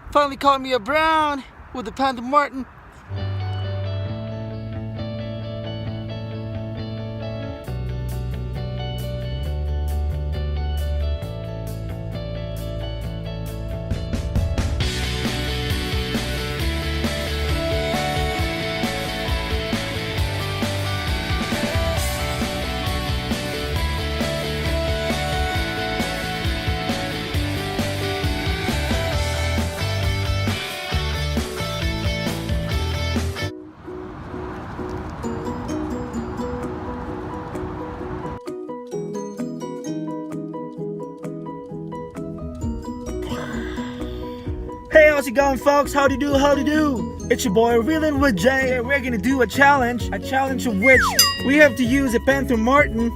Finally caught me a brown with the Panther Martin. Hey, how's it going, folks? Howdy do, howdy do. It's your boy Reelin' with Jay. We're gonna do a challenge of which we have to use a Panther Martin.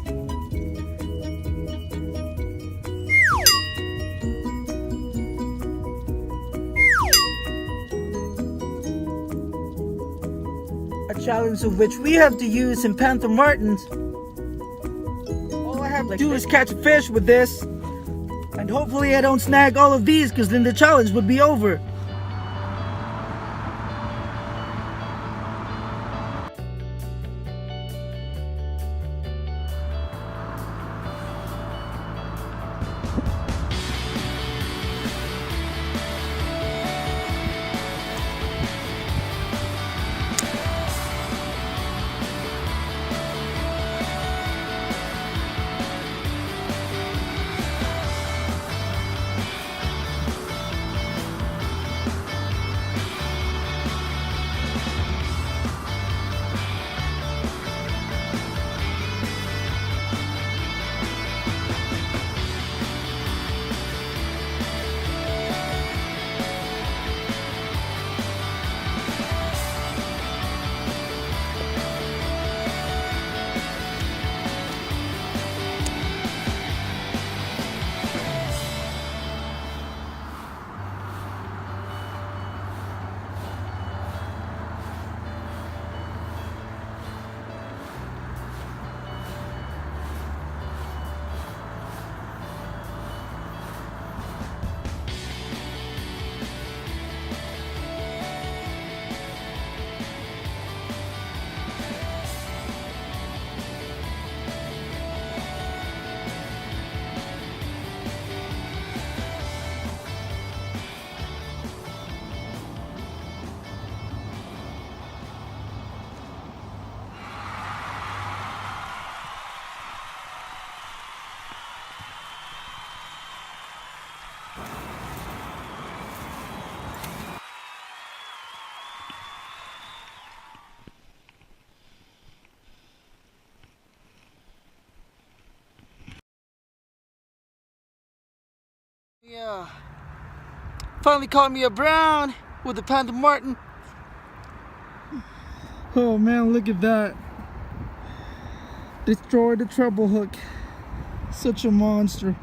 A challenge of which we have to use some Panther Martins. All I have to do is catch a fish with this. And hopefully I don't snag all of these, because then the challenge would be over. Yeah, finally caught me a brown with the Panther Martin. Oh man, look at that. Destroyed the treble hook. Such a monster.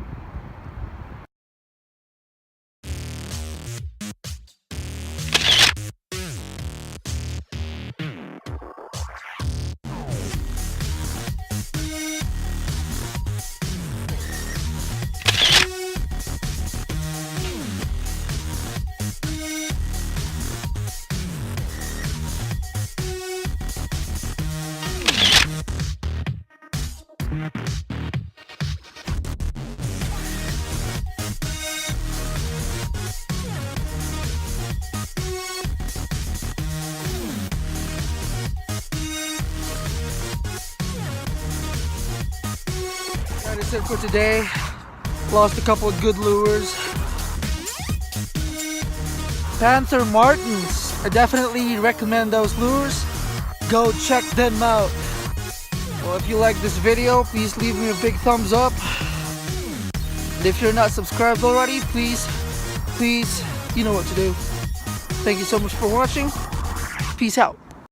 That is it for today. Lost a couple of good lures. Panther Martins. I definitely recommend those lures. Go check them out. Well, if you like this video, please leave me a big thumbs up. And if you're not subscribed already, please, you know what to do. Thank you so much for watching. Peace out.